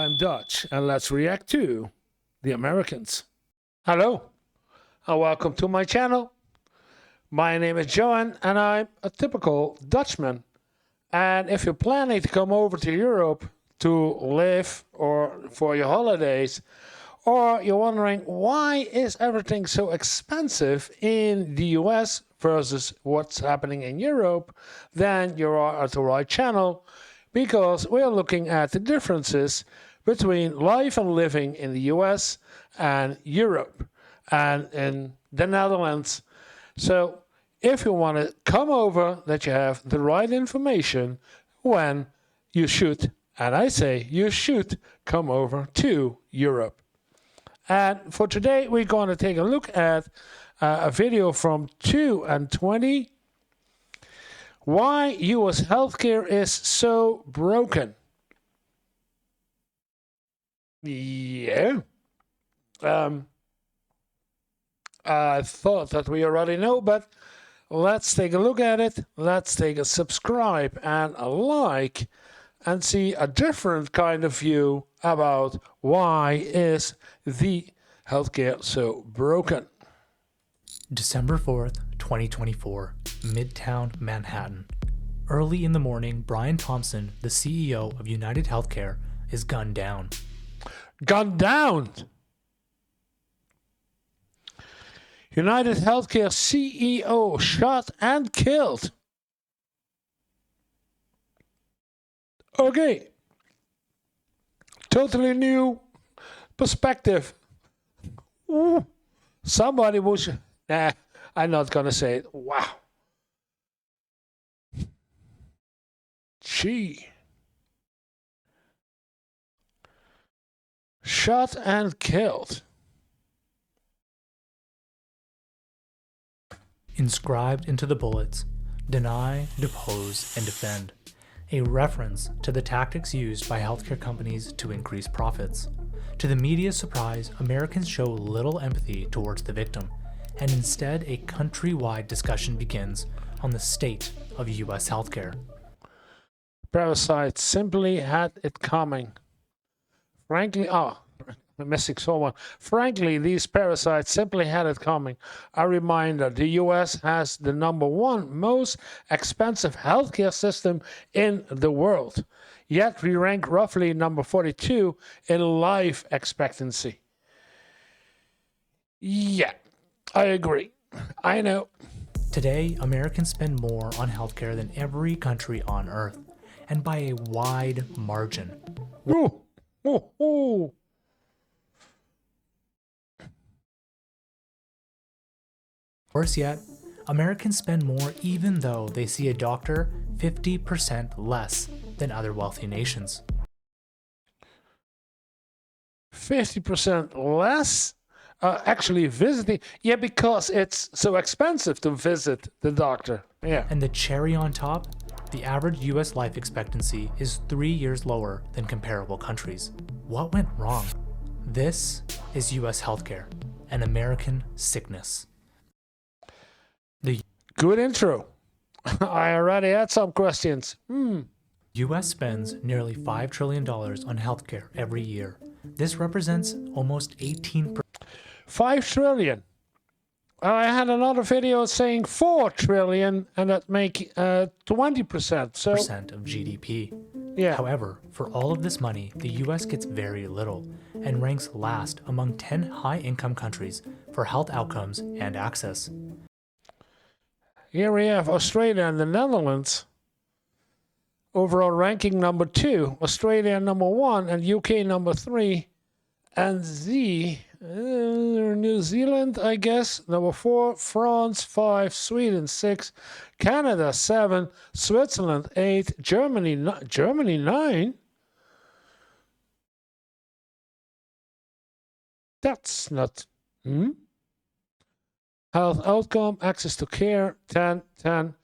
I'm Dutch, and let's react to the Americans. Hello, and welcome to my channel. My name is Johan, and I'm a typical Dutchman. And if you're planning to come over to Europe to live or for your holidays, or you're wondering why is everything so expensive in the US versus what's happening in Europe, then you are at the right channel, because we are looking at the differences between life and living in the US and Europe and in the Netherlands. So if you want to come over, that you have the right information when you should, and I say you should, come over to Europe. And for today, we're going to take a look at a video from 2020. Why US healthcare is so broken. Yeah. I thought that we already know, but let's take a look at it. Let's take a subscribe and a like and see a different kind of view about why is the healthcare so broken. December 4th, 2024, Midtown Manhattan. Early in the morning, Brian Thompson, the CEO of United Healthcare, is gunned down. Gunned down! United Healthcare CEO shot and killed. Okay. Totally new perspective. Ooh. Somebody was... Nah, I'm not gonna say it. Wow. Gee. Shot and killed. Inscribed into the bullets, deny, depose, and defend. A reference to the tactics used by healthcare companies to increase profits. To the media's surprise, Americans show little empathy towards the victim, and instead a countrywide discussion begins on the state of US healthcare. Parasites simply had it coming. Frankly, I'm missing someone. Frankly, these parasites simply had it coming. A reminder, the US has the #1 most expensive healthcare system in the world. Yet we rank roughly number 42 in life expectancy. Yeah, I agree. I know. Today, Americans spend more on healthcare than every country on earth, and by a wide margin. Ooh, ooh, ooh. Worse yet, Americans spend more even though they see a doctor 50% less than other wealthy nations. 50% less? Actually visiting? Yeah, because it's so expensive to visit the doctor. Yeah. And the cherry on top, the average US life expectancy is 3 years lower than comparable countries. What went wrong? This is US healthcare, an American sickness. Good intro. I already had some questions. US spends nearly $5 trillion on healthcare every year. This represents almost 18%. 5 trillion. I had another video saying 4 trillion, and that make 20%. So of GDP. yeah. However, for all of this money, the US gets very little and ranks last among 10 high-income countries for health outcomes and access. Here we have Australia and the Netherlands. Overall ranking #2, Australia #1, and UK #3, and New Zealand, I guess, #4, France 5, Sweden 6, Canada 7, Switzerland 8, Germany 9. That's not. Health outcome, access to care, 10,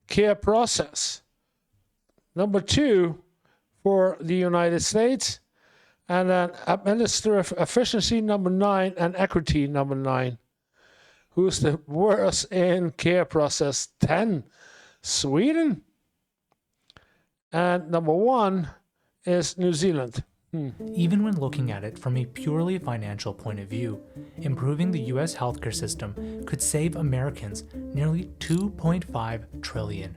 care process. #2 for the United States, and then administrative efficiency #9, and equity #9. Who's the worst in care process? 10, Sweden, and #1 is New Zealand. Even when looking at it from a purely financial point of view, improving the US healthcare system could save Americans nearly $2.5 trillion.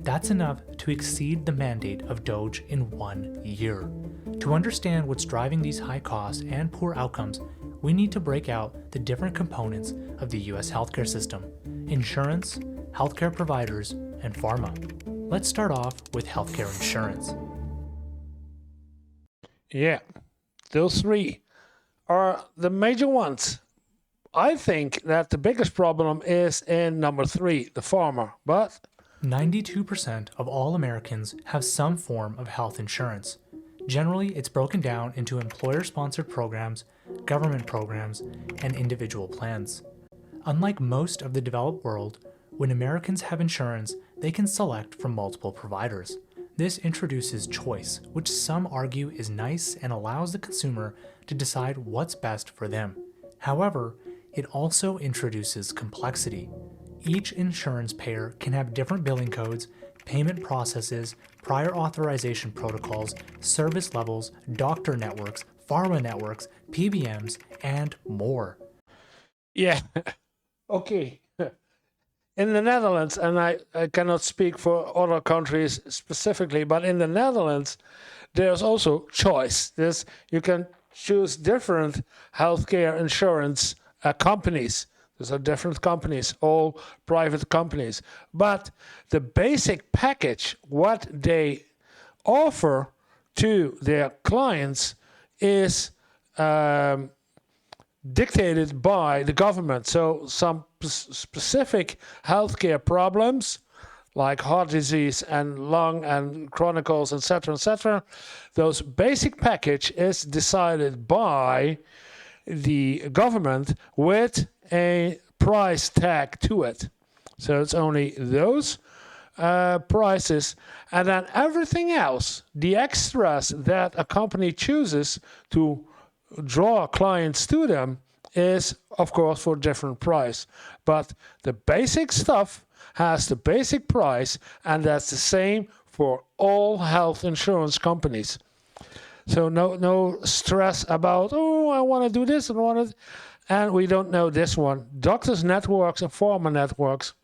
That's enough to exceed the mandate of Doge in 1 year. To understand what's driving these high costs and poor outcomes, we need to break out the different components of the US healthcare system: insurance, healthcare providers, and pharma. Let's start off with healthcare insurance. Yeah, those three are the major ones. I think that the biggest problem is in number three, the farmer. But 92% of all Americans have some form of health insurance. Generally, it's broken down into employer-sponsored programs, government programs, and individual plans. Unlike most of the developed world, when Americans have insurance, they can select from multiple providers. This introduces choice, which some argue is nice and allows the consumer to decide what's best for them. However, it also introduces complexity. Each insurance payer can have different billing codes, payment processes, prior authorization protocols, service levels, doctor networks, pharma networks, PBMs, and more. yeah, okay. In the Netherlands, and I cannot speak for other countries specifically, but in the Netherlands, there's also choice. You can choose different healthcare insurance companies. These are different companies, all private companies. But the basic package, what they offer to their clients, is dictated by the government. So some specific healthcare problems like heart disease and lung and chronicles, etc., those basic package is decided by the government with a price tag to it. So it's only those prices, and then everything else, the extras that a company chooses to draw clients to them, is of course for different price. But the basic stuff has the basic price, and that's the same for all health insurance companies. So no stress about, oh, I want to do this and we don't know this one. Doctors networks and pharma networks.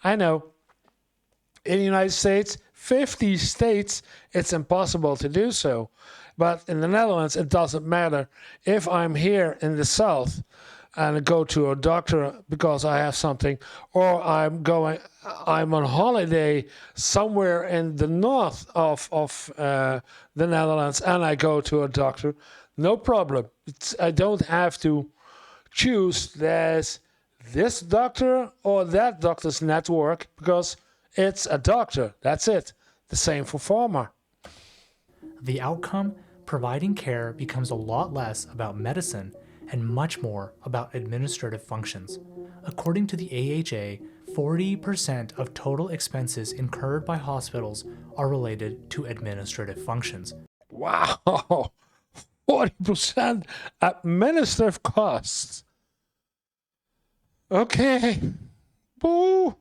I know in the United States, 50 states, it's impossible to do so. But in the Netherlands, it doesn't matter. If I'm here in the south and go to a doctor because I have something, or I'm on holiday somewhere in the north of the Netherlands and I go to a doctor, no problem. I don't have to choose there's this doctor or that doctor's network because it's a doctor. That's it. The same for pharma. The outcome, providing care, becomes a lot less about medicine and much more about administrative functions. According to the AHA, 40% of total expenses incurred by hospitals are related to administrative functions. Wow, 40% administrative costs. Okay. Boo.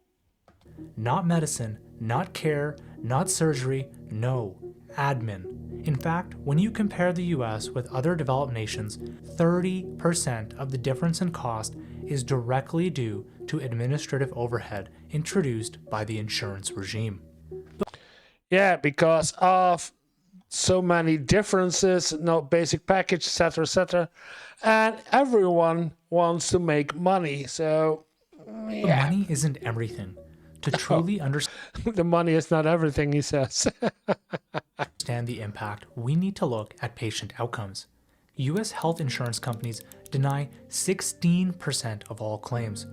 Not medicine, not care, not surgery, no, admin. In fact, when you compare the US with other developed nations, 30% of the difference in cost is directly due to administrative overhead introduced by the insurance regime. Yeah, because of so many differences, no basic package, etc., and everyone wants to make money. So, yeah. But money isn't everything. To truly The money is not everything, he says. understand the impact, we need to look at patient outcomes. U.S. health insurance companies deny 16% of all claims.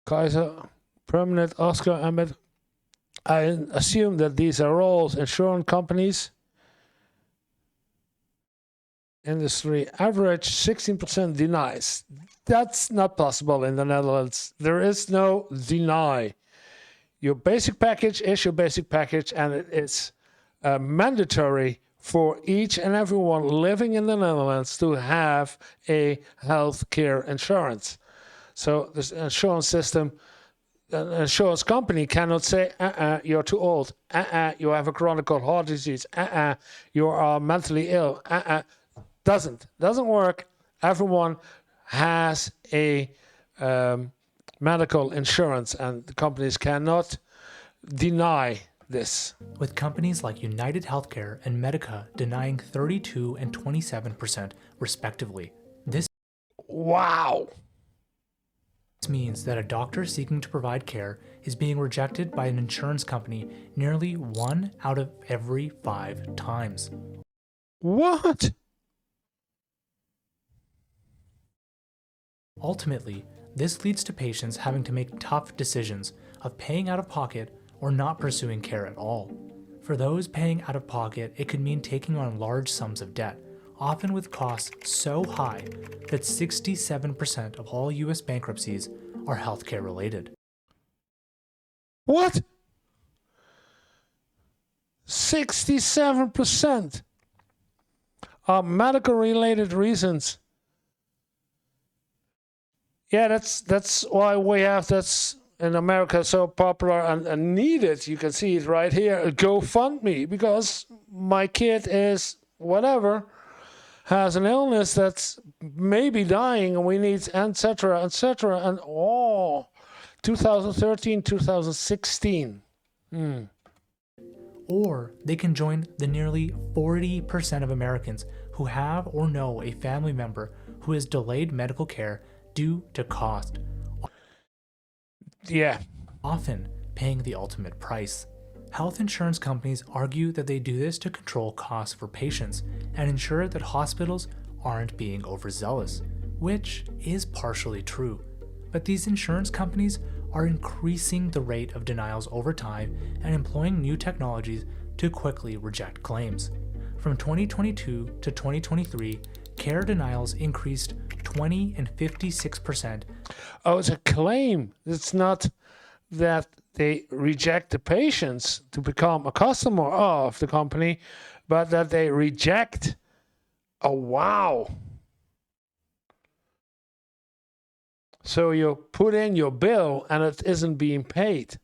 Kaiser, Permanent, Oscar, Ahmed. I assume that these are all insurance companies. Industry average 16% denies. That's not possible in the Netherlands. There is no deny. Your basic package is your basic package, and it is mandatory for each and everyone living in the Netherlands to have a health care insurance. So this insurance system an insurance company cannot say, you're too old, you have a chronic heart disease, you are mentally ill. Doesn't work. Everyone has a medical insurance, and the companies cannot deny this. With companies like United Healthcare and Medica denying 32 and 27% respectively. This Wow. means that a doctor seeking to provide care is being rejected by an insurance company nearly 1 out of every 5 times. What? Ultimately, this leads to patients having to make tough decisions of paying out of pocket or not pursuing care at all. For those paying out of pocket, it could mean taking on large sums of debt, often with costs so high that 67% of all US bankruptcies are healthcare related. What? 67% are medical related reasons. Yeah, that's why we have that's in America so popular and needed. You can see it right here. GoFundMe, because my kid is whatever, has an illness that's maybe dying, and we need etc. etc. And 2013, 2016. Or they can join the nearly 40% of Americans who have or know a family member who has delayed medical care due to cost. Yeah. Often paying the ultimate price. Health insurance companies argue that they do this to control costs for patients and ensure that hospitals aren't being overzealous, which is partially true. But these insurance companies are increasing the rate of denials over time and employing new technologies to quickly reject claims. From 2022 to 2023, care denials increased 20 and 56%. Oh, it's a claim. It's not that they reject the patients to become a customer of the company, but that they reject. Oh, wow. So you put in your bill and it isn't being paid.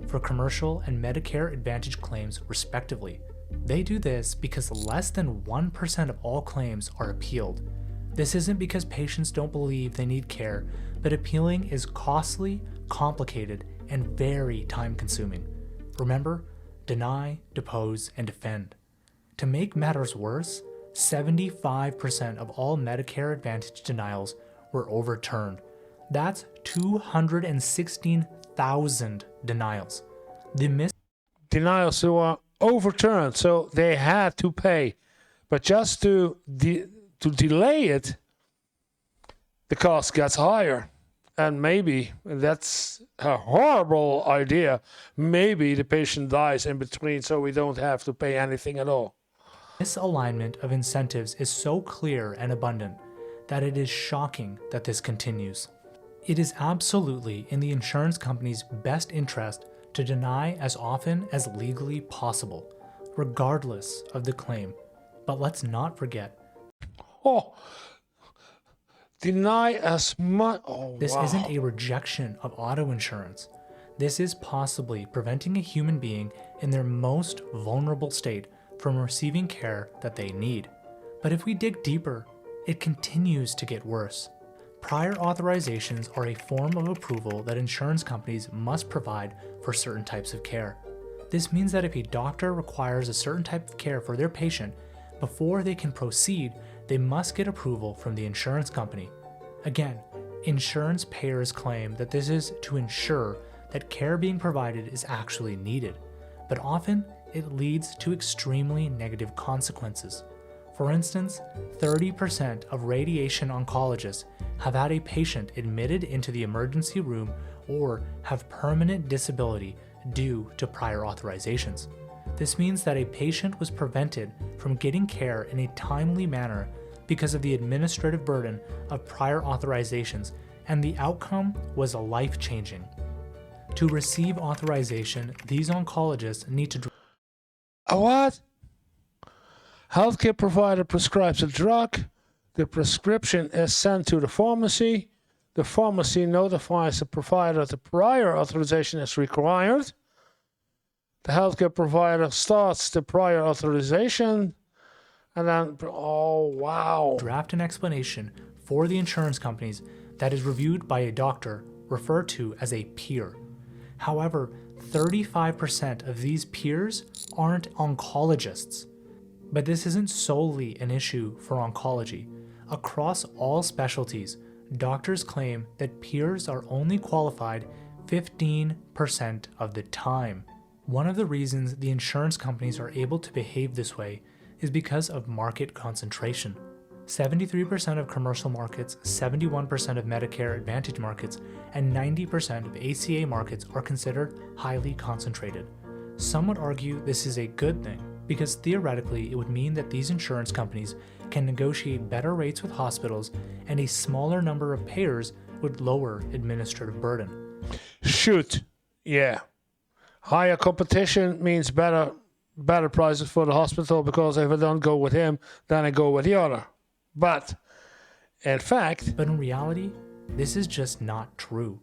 For commercial and Medicare Advantage claims, respectively. They do this because less than 1% of all claims are appealed. This isn't because patients don't believe they need care, but appealing is costly, complicated, and very time-consuming. Remember, deny, depose, and defend. To make matters worse, 75% of all Medicare Advantage denials were overturned. That's 216,000 denials. Denials who are overturned, so they had to pay. But just to delay it, the cost gets higher. And maybe that's a horrible idea. Maybe the patient dies in between, so we don't have to pay anything at all. This alignment of incentives is so clear and abundant that it is shocking that this continues. It is absolutely in the insurance company's best interest to deny as often as legally possible, regardless of the claim. But let's not forget. Deny as much. Oh, this wow. isn't a rejection of auto insurance. This is possibly preventing a human being in their most vulnerable state from receiving care that they need. But if we dig deeper, it continues to get worse. Prior authorizations are a form of approval that insurance companies must provide for certain types of care. This means that if a doctor requires a certain type of care for their patient, before they can proceed, they must get approval from the insurance company. Again, insurance payers claim that this is to ensure that care being provided is actually needed, but often it leads to extremely negative consequences. For instance, 30% of radiation oncologists have had a patient admitted into the emergency room or have permanent disability due to prior authorizations. This means that a patient was prevented from getting care in a timely manner because of the administrative burden of prior authorizations, and the outcome was life-changing. To receive authorization, these oncologists need to... What? Healthcare provider prescribes a drug, the prescription is sent to the pharmacy, the pharmacy notifies the provider that the prior authorization is required. The healthcare provider starts the prior authorization, and then, oh wow. Draft an explanation for the insurance companies that is reviewed by a doctor, referred to as a peer. However, 35% of these peers aren't oncologists. But this isn't solely an issue for oncology. Across all specialties, doctors claim that peers are only qualified 15% of the time. One of the reasons the insurance companies are able to behave this way is because of market concentration. 73% of commercial markets, 71% of Medicare Advantage markets, and 90% of ACA markets are considered highly concentrated. Some would argue this is a good thing, because theoretically it would mean that these insurance companies can negotiate better rates with hospitals and a smaller number of payers would lower administrative burden. Shoot, yeah. Higher competition means better prices for the hospital, because if I don't go with him, then I go with the other. But in reality, this is just not true.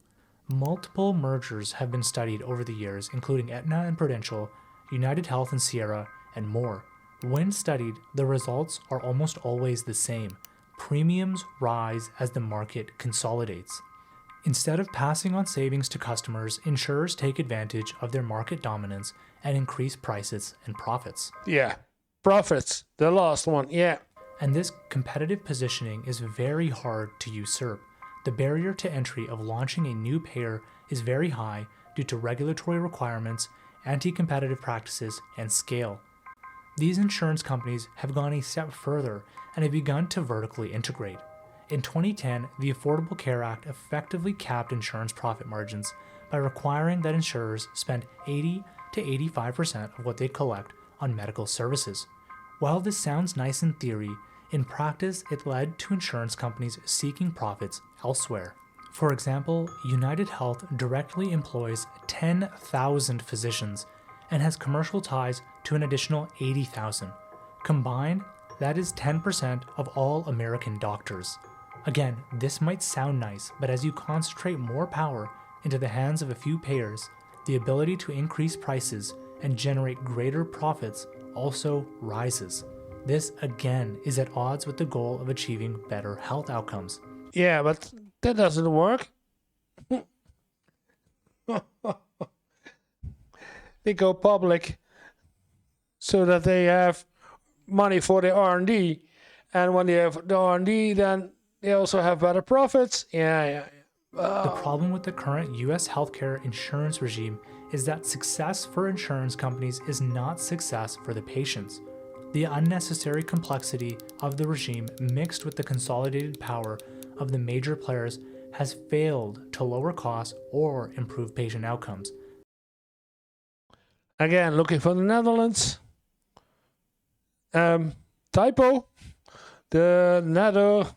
Multiple mergers have been studied over the years, including Aetna and Prudential, United Health and Sierra, and more. When studied, the results are almost always the same. Premiums rise as the market consolidates. Instead of passing on savings to customers, insurers take advantage of their market dominance and increase prices and profits. Yeah, profits, the last one, yeah. And this competitive positioning is very hard to usurp. The barrier to entry of launching a new payer is very high due to regulatory requirements, anti-competitive practices, and scale. These insurance companies have gone a step further and have begun to vertically integrate. In 2010, the Affordable Care Act effectively capped insurance profit margins by requiring that insurers spend 80 to 85% of what they collect on medical services. While this sounds nice in theory, in practice it led to insurance companies seeking profits elsewhere. For example, United Health directly employs 10,000 physicians and has commercial ties to an additional 80,000. Combined, that is 10% of all American doctors. Again, this might sound nice, but as you concentrate more power into the hands of a few payers, the ability to increase prices and generate greater profits also rises. This, again, is at odds with the goal of achieving better health outcomes. Yeah, but that doesn't work. They go public so that they have money for the R&D. And when they have the R&D, then they also have better profits. Yeah. The problem with the current U.S. healthcare insurance regime is that success for insurance companies is not success for the patients. The unnecessary complexity of the regime mixed with the consolidated power of the major players has failed to lower costs or improve patient outcomes. Again, looking for the Netherlands. Typo. The NATO.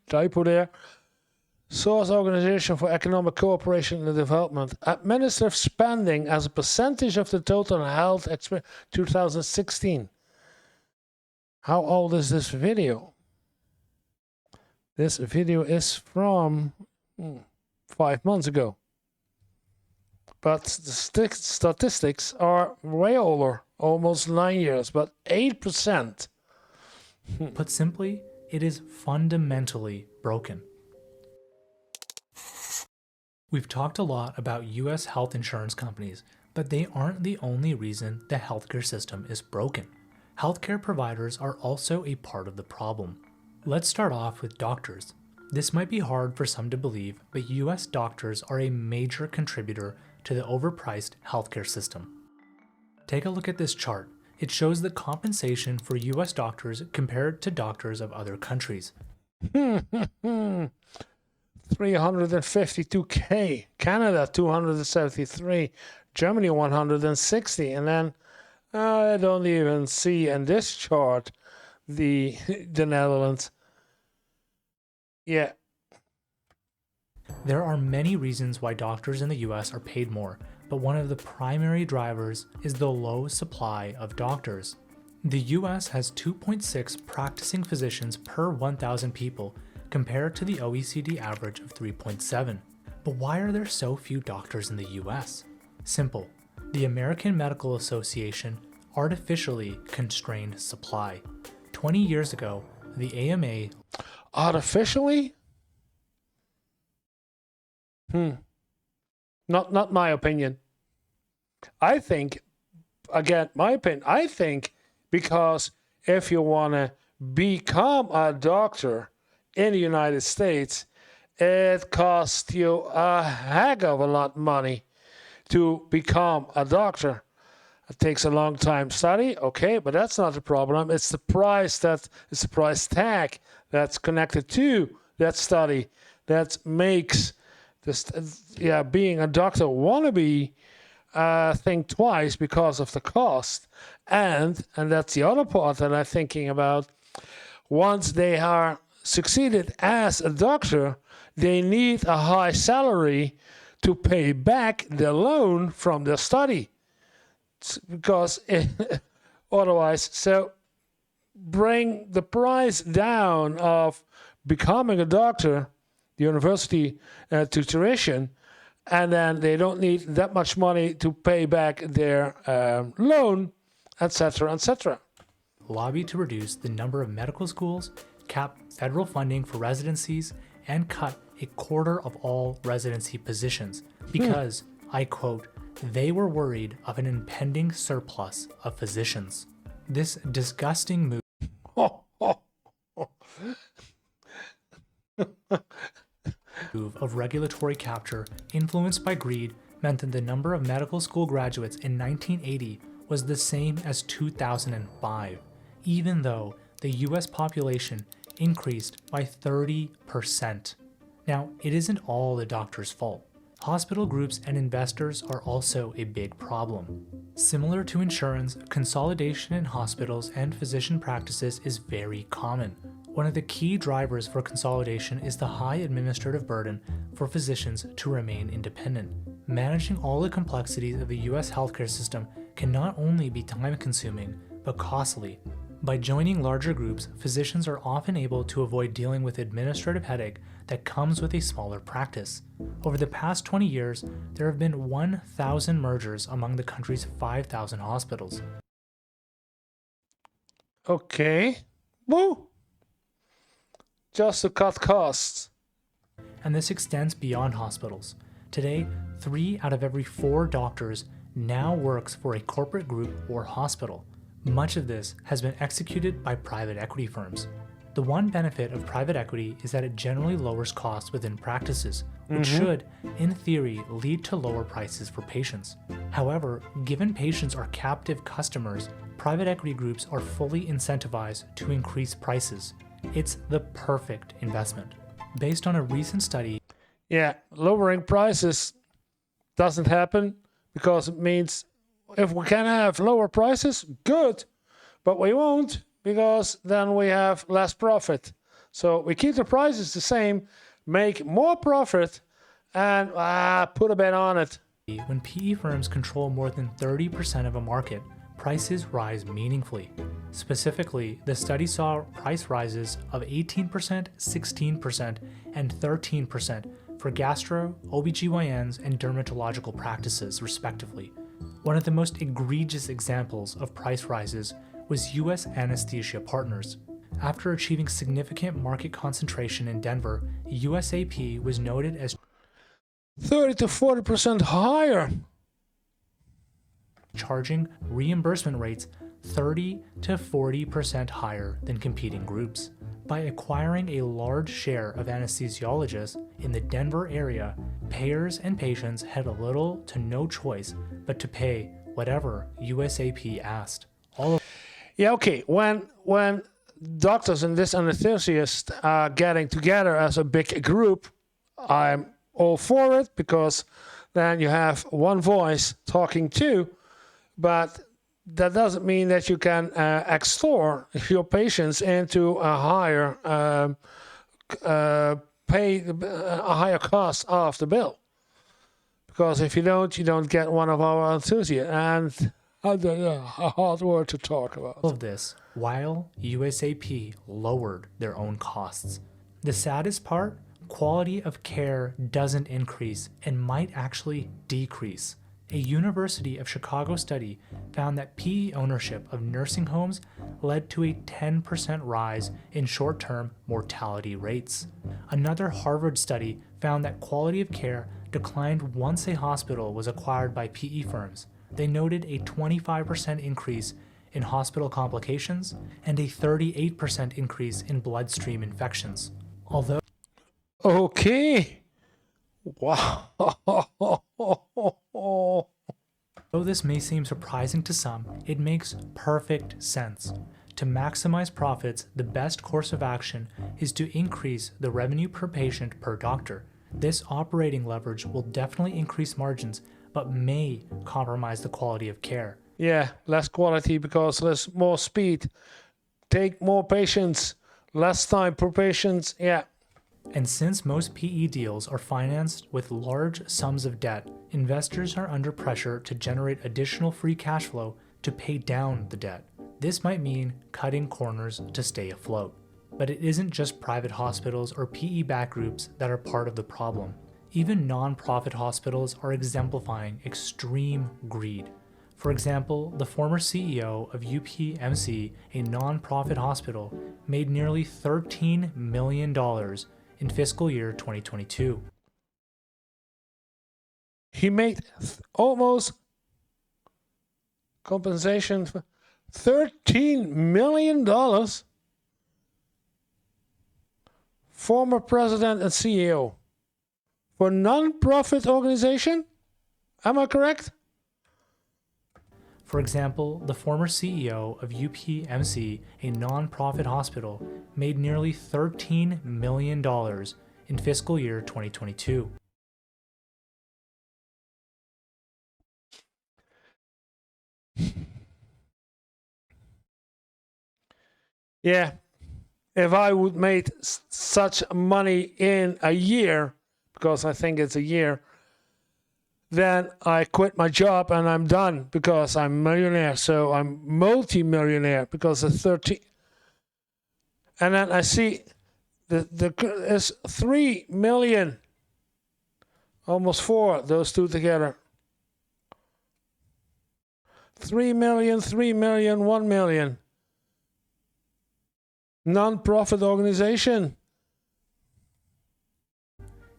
Typo there. Source Organization for Economic Cooperation and Development. Administrative spending as a percentage of the total health expense 2016. How old is this video? This video is from 5 months ago. But the statistics are way older, almost 9 years, but 8%. Put simply, it is fundamentally broken. We've talked a lot about U.S. health insurance companies, but they aren't the only reason the healthcare system is broken. Healthcare providers are also a part of the problem. Let's start off with doctors. This might be hard for some to believe, but U.S. doctors are a major contributor to the overpriced healthcare system. Take a look at this chart. It shows the compensation for U.S. doctors compared to doctors of other countries. 352K, Canada 273, Germany 160, and then I don't even see in this chart the Netherlands. Yeah. There are many reasons why doctors in the US are paid more, but one of the primary drivers is the low supply of doctors. The US has 2.6 practicing physicians per 1,000 people, compared to the OECD average of 3.7. But why are there so few doctors in the US? Simple. The American Medical Association artificially constrained supply. 20 years ago, the AMA Artificially? Not my opinion. I think, again, my opinion, I think because if you want to become a doctor in the United States, it costs you a heck of a lot of money to become a doctor. It takes a long time study, okay, but that's not the problem. It's the price it's the price tag that's connected to that study that makes this, being a doctor wannabe think twice because of the cost. And that's the other part that I'm thinking about. Once they are succeeded as a doctor, they need a high salary to pay back the loan from the study. Because otherwise, so bring the price down of becoming a doctor, the university to tuition, and then they don't need that much money to pay back their loan, etc., etc. lobbied to reduce the number of medical schools, cap federal funding for residencies, and cut a quarter of all residency positions because, I quote, they were worried of an impending surplus of physicians. This disgusting move of regulatory capture, influenced by greed, meant that the number of medical school graduates in 1980 was the same as 2005, even though the US population increased by 30%. Now, it isn't all the doctor's fault. Hospital groups and investors are also a big problem. Similar to insurance, consolidation in hospitals and physician practices is very common. One of the key drivers for consolidation is the high administrative burden for physicians to remain independent. Managing all the complexities of the US healthcare system can not only be time-consuming, but costly. By joining larger groups, physicians are often able to avoid dealing with administrative headache that comes with a smaller practice. Over the past 20 years, there have been 1,000 mergers among the country's 5,000 hospitals. Okay. Woo! Just to cut costs. And this extends beyond hospitals. Today, 3 out of every 4 doctors now works for a corporate group or hospital. Much of this has been executed by private equity firms. The one benefit of private equity is that it generally lowers costs within practices, which should, in theory, lead to lower prices for patients. However, given patients are captive customers, private equity groups are fully incentivized to increase prices. It's the perfect investment. Based on a recent study, lowering prices doesn't happen because it means if we can have lower prices, good, but we won't because then we have less profit. So we keep the prices the same, make more profit, and put a bet on it. when PE firms control more than 30% of a market, prices rise meaningfully. Specifically, the study saw price rises of 18%, 16%, and 13% for gastro, OBGYNs, and dermatological practices, respectively. One of the most egregious examples of price rises was U.S. Anesthesia Partners. After achieving significant market concentration in Denver, USAP was noted as 30 to 40% higher. Charging reimbursement rates 30 to 40% higher than competing groups. By acquiring a large share of anesthesiologists in the Denver area, payers and patients had little to no choice but to pay whatever USAP asked. When doctors and this anesthesiast are getting together as a big group, I'm all for it because then you have one voice talking too, but that doesn't mean that you can extort your patients into a higher a higher cost of the bill. Because if you don't get one of our enthusiasts, and a hard word to talk about. All of this while USAP lowered their own costs. The saddest part, quality of care doesn't increase and might actually decrease. A University of Chicago study found that PE ownership of nursing homes led to a 10% rise in short-term mortality rates. Another Harvard study found that quality of care declined once a hospital was acquired by PE firms. They noted a 25% increase in hospital complications and a 38% increase in bloodstream infections. Although Okay. Wow. Though this may seem surprising to some, it makes perfect sense. To maximize profits, the best course of action is to increase the revenue per patient per doctor. This operating leverage will definitely increase margins, but may compromise the quality of care. Yeah, less quality because less more speed. Take more patients, less time per patient. Yeah. And since most PE deals are financed with large sums of debt, investors are under pressure to generate additional free cash flow to pay down the debt. This might mean cutting corners to stay afloat. But it isn't just private hospitals or PE-backed groups that are part of the problem. Even non-profit hospitals are exemplifying extreme greed. For example, the former CEO of UPMC, a non-profit hospital, made nearly $13 million in fiscal year 2022. He made almost compensation for $13 million. Former president and CEO for non-profit organization. Am I correct? For example, the former CEO of UPMC, a non-profit hospital, made nearly $13 million in fiscal year 2022. Yeah. If I would make such money in a year, because I think it's a year, then I quit my job and I'm done because I'm a millionaire. So I'm multi-millionaire because of 13. And then I see there's 3 million, almost 4, those two together. 3 million, 3 million, 1 million. Non-profit organization.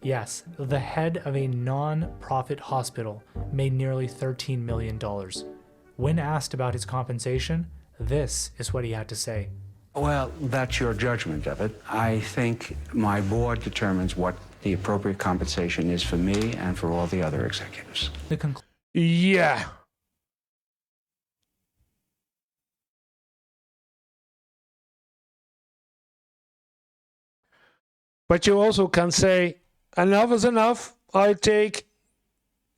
Yes, the head of a non-profit hospital made nearly $13 million. When asked about his compensation, this is what he had to say. Well, that's your judgment of it. I think my board determines what the appropriate compensation is for me and for all the other executives. Yeah. But you also can say, enough is enough. I take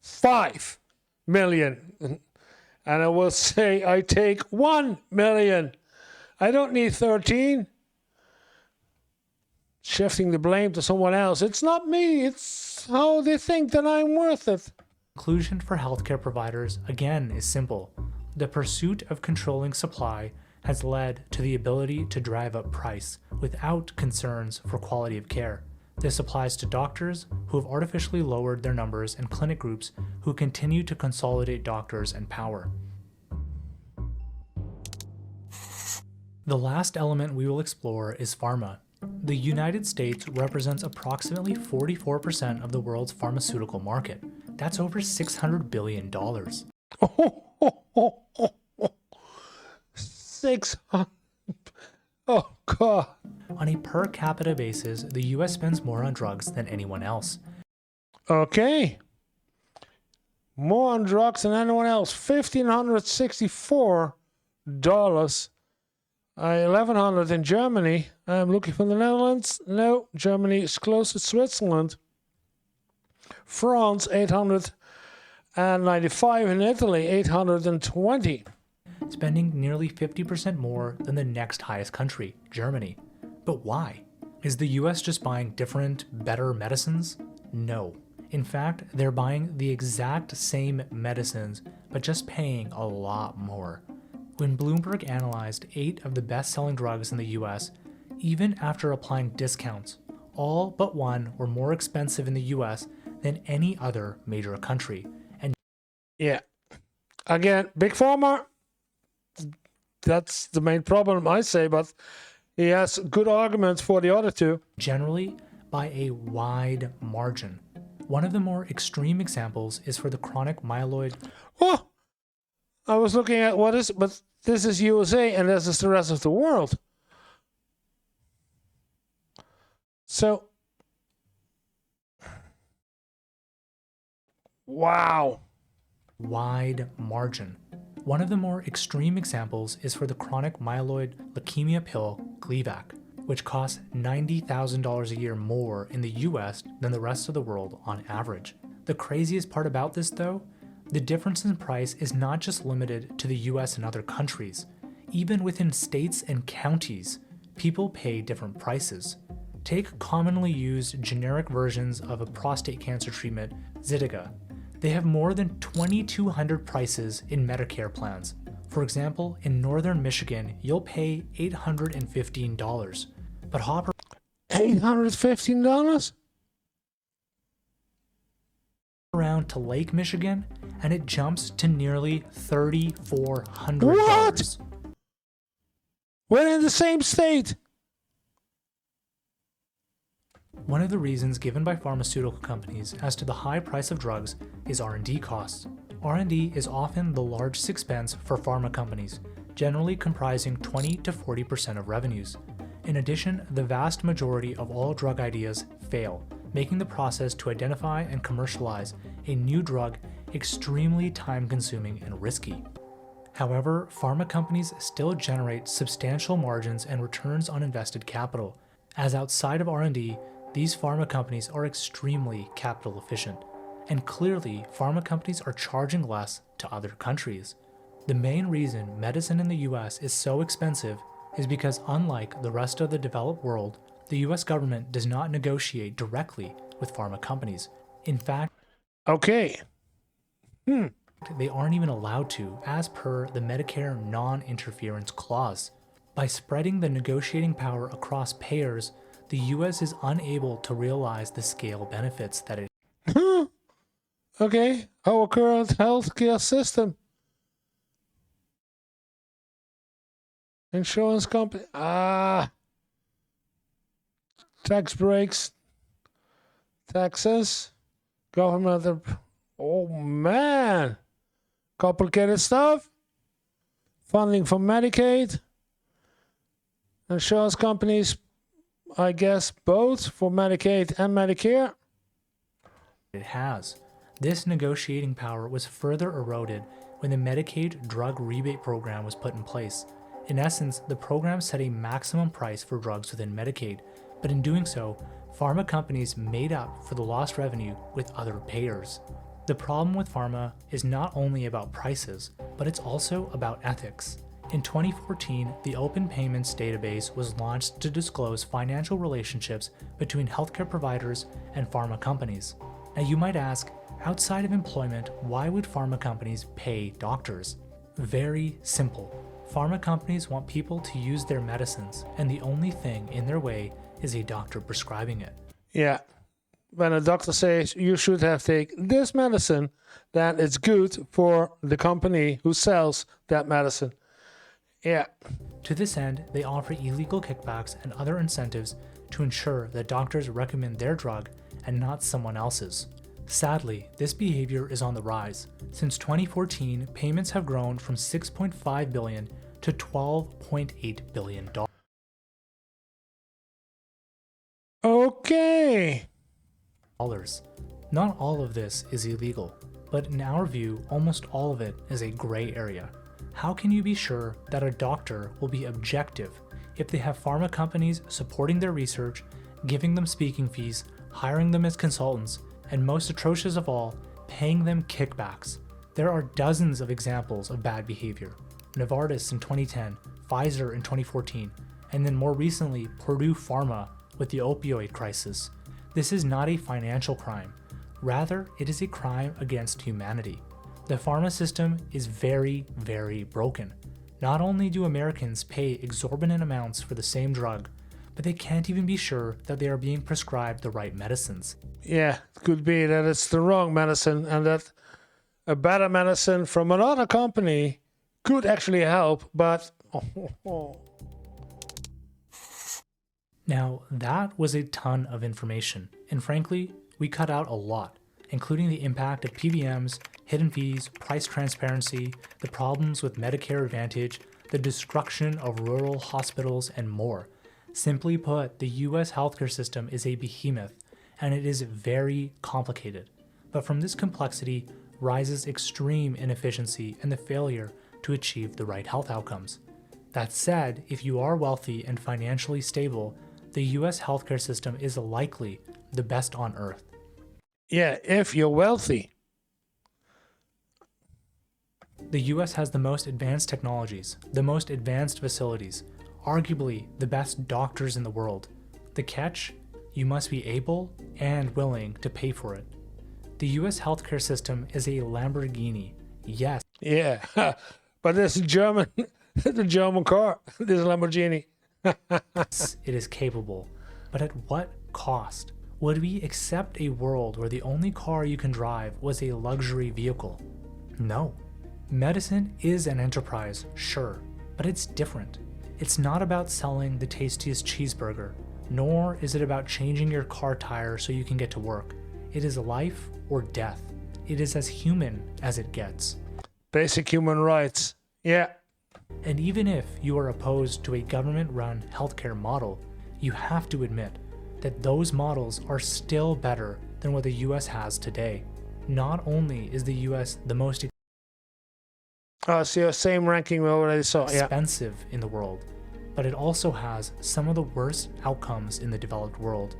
5 million. And I will say, I take 1 million. I don't need 13. Shifting the blame to someone else. It's not me. It's how they think that I'm worth it. Conclusion for healthcare providers, again, is simple. The pursuit of controlling supply has led to the ability to drive up price without concerns for quality of care. This applies to doctors who have artificially lowered their numbers and clinic groups who continue to consolidate doctors and power. The last element we will explore is pharma. The United States represents approximately 44% of the world's pharmaceutical market. That's over $600 billion. 600. Oh, God. On a per capita basis, the US spends more on drugs than anyone else. Okay. More on drugs than anyone else. $1,564. $1,100 in Germany. I'm looking for the Netherlands. No, Germany is close to Switzerland. France, 895. In Italy, 820. Spending nearly 50% more than the next highest country, Germany. But why? Is the US just buying different, better medicines? No. In fact, they're buying the exact same medicines, but just paying a lot more. When Bloomberg analyzed 8 of the best-selling drugs in the US, even after applying discounts, all but one were more expensive in the US than any other major country. And Yeah. Again, Big Pharma, that's the main problem, I say, but he has good arguments for the other two. generally by a wide margin. One of the more extreme examples is for the chronic myeloid Oh, I was looking at what is, but this is USA and this is the rest of the world. So, wow. wide margin. One of the more extreme examples is for the chronic myeloid leukemia pill Gleevec, which costs $90,000 a year more in the US than the rest of the world on average. The craziest part about this, though, the difference in price is not just limited to the US and other countries. Even within states and counties, people pay different prices. Take commonly used generic versions of a prostate cancer treatment, Zytiga. They have more than 2,200 prices in Medicare plans. For example, in northern Michigan, you'll pay $815, but hop $815? around to Lake Michigan and it jumps to nearly $3,400. What? We're in the same state. One of the reasons given by pharmaceutical companies as to the high price of drugs is R&D costs. R&D is often the largest expense for pharma companies, generally comprising 20 to 40% of revenues. In addition, the vast majority of all drug ideas fail, making the process to identify and commercialize a new drug extremely time-consuming and risky. However, pharma companies still generate substantial margins and returns on invested capital, as outside of R&D, these pharma companies are extremely capital efficient, and clearly pharma companies are charging less to other countries. The main reason medicine in the US is so expensive is because, unlike the rest of the developed world, the US government does not negotiate directly with pharma companies. In fact, Okay. they aren't even allowed to, as per the Medicare non-interference clause. By spreading the negotiating power across payers, the US is unable to realize the scale benefits that it Okay. Our current healthcare system. Insurance company. Tax breaks. Taxes. Government. Oh man. Complicated stuff. Funding for Medicaid. Insurance companies, I guess both for Medicaid and Medicare. has. This negotiating power was further eroded when the Medicaid drug rebate program was put in place. In essence, the program set a maximum price for drugs within Medicaid, but in doing so, pharma companies made up for the lost revenue with other payers. The problem with pharma is not only about prices, but it's also about ethics. In 2014, the Open Payments database was launched to disclose financial relationships between healthcare providers and pharma companies. Now you might ask, outside of employment, why would pharma companies pay doctors? Very simple. Pharma companies want people to use their medicines, and the only thing in their way is a doctor prescribing it. Yeah. When a doctor says you should have take this medicine, then it's good for the company who sells that medicine. Yeah. To this end, they offer illegal kickbacks and other incentives to ensure that doctors recommend their drug and not someone else's. Sadly, this behavior is on the rise. Since 2014, payments have grown from $6.5 billion to $12.8 billion. Okay. Not all of this is illegal, but in our view, almost all of it is a gray area. How can you be sure that a doctor will be objective if they have pharma companies supporting their research, giving them speaking fees, hiring them as consultants, and most atrocious of all, paying them kickbacks? There are dozens of examples of bad behavior. Novartis in 2010, Pfizer in 2014, and then more recently, Purdue Pharma with the opioid crisis. This is not a financial crime. Rather, it is a crime against humanity. The pharma system is very, very broken. Not only do Americans pay exorbitant amounts for the same drug, but but they can't even be sure that they are being prescribed the right medicines. Yeah, it could be that it's the wrong medicine and that a better medicine from another company could actually help, but Now, that was a ton of information, and frankly, we cut out a lot, including the impact of PBMs, hidden fees, price transparency, the problems with Medicare Advantage, the destruction of rural hospitals, and more. Simply put, the US healthcare system is a behemoth, and it is very complicated. But from this complexity rises extreme inefficiency and the failure to achieve the right health outcomes. That said, if you are wealthy and financially stable, the US healthcare system is likely the best on earth. yeah, if you're wealthy. The US has the most advanced technologies, the most advanced facilities, arguably the best doctors in the world. The catch? You must be able and willing to pay for it. The US healthcare system is a Lamborghini. Yes, Yeah, but this German, the German car, this Lamborghini. it is capable. But at what cost? Would we accept a world where the only car you can drive was a luxury vehicle? No. Medicine is an enterprise, sure, but it's different. It's not about selling the tastiest cheeseburger, nor is it about changing your car tire so you can get to work. It is life or death. It is as human as it gets. Basic human rights. Yeah. And even if you are opposed to a government-run healthcare model, you have to admit that those models are still better than what the US has today. Not only is the US the most Oh, so your same ranking we already saw. Yeah. expensive in the world, but it also has some of the worst outcomes in the developed world.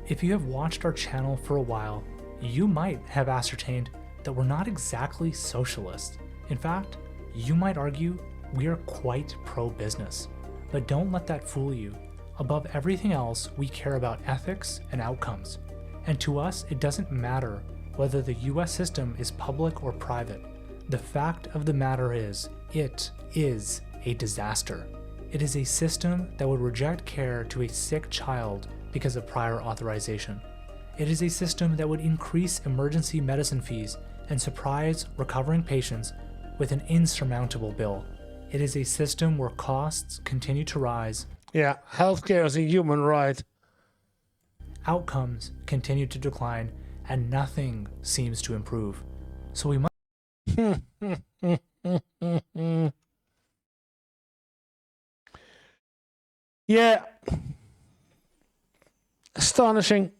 If you have watched our channel for a while, you might have ascertained that we're not exactly socialist. In fact, you might argue we are quite pro-business. But don't let that fool you. Above everything else, we care about ethics and outcomes. And to us, it doesn't matter whether the US system is public or private. The fact of the matter is, it is a disaster. It is a system that would reject care to a sick child because of prior authorization. It is a system that would increase emergency medicine fees and surprise recovering patients with an insurmountable bill. It is a system where costs continue to rise, Yeah. Healthcare is a human right. outcomes continue to decline, and nothing seems to improve. So we must Yeah. Astonishing.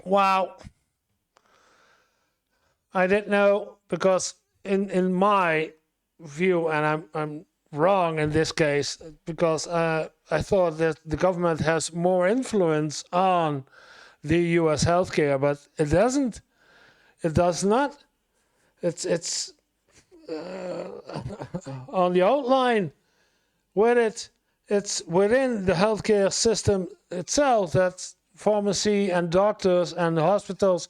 Wow. I didn't know, because in my view, and I'm wrong in this case, because I thought that the government has more influence on the US healthcare, but it doesn't. It does not. It's on the outline with it. It's within the healthcare system itself that pharmacy and doctors and hospitals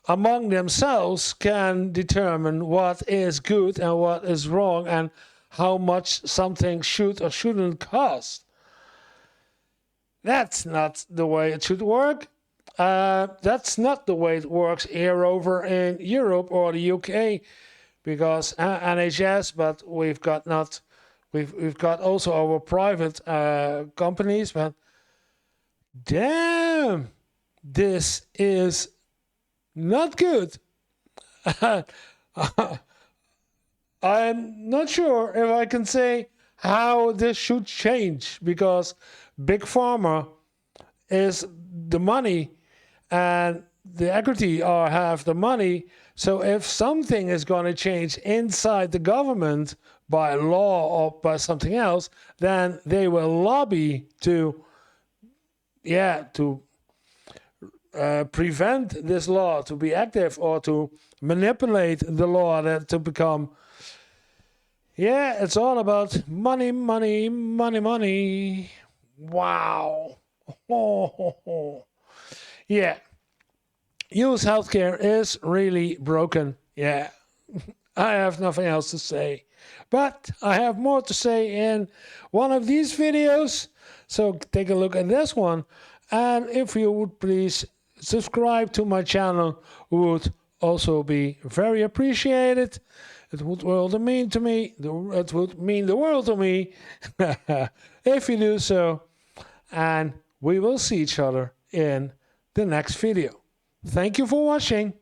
among themselves can determine what is good and what is wrong and how much something should or shouldn't cost. That's not the way it should work. That's not the way it works here over in Europe or the UK, because NHS, but we've got also our private companies. But damn, this is not good. I'm not sure if I can say how this should change, because Big Pharma is the money and the equity are have the money. So if something is going to change inside the government by law or by something else, then they will lobby to prevent this law to be active, or to manipulate the law that to become. Yeah, it's all about money, money, money, money. Wow. Yeah. US healthcare is really broken. Yeah. I have nothing else to say. But I have more to say in one of these videos, so take a look at this one. And if you would please subscribe to my channel, would also be very appreciated. It would mean the world to me if you do so. And we will see each other in the next video. Thank you for watching.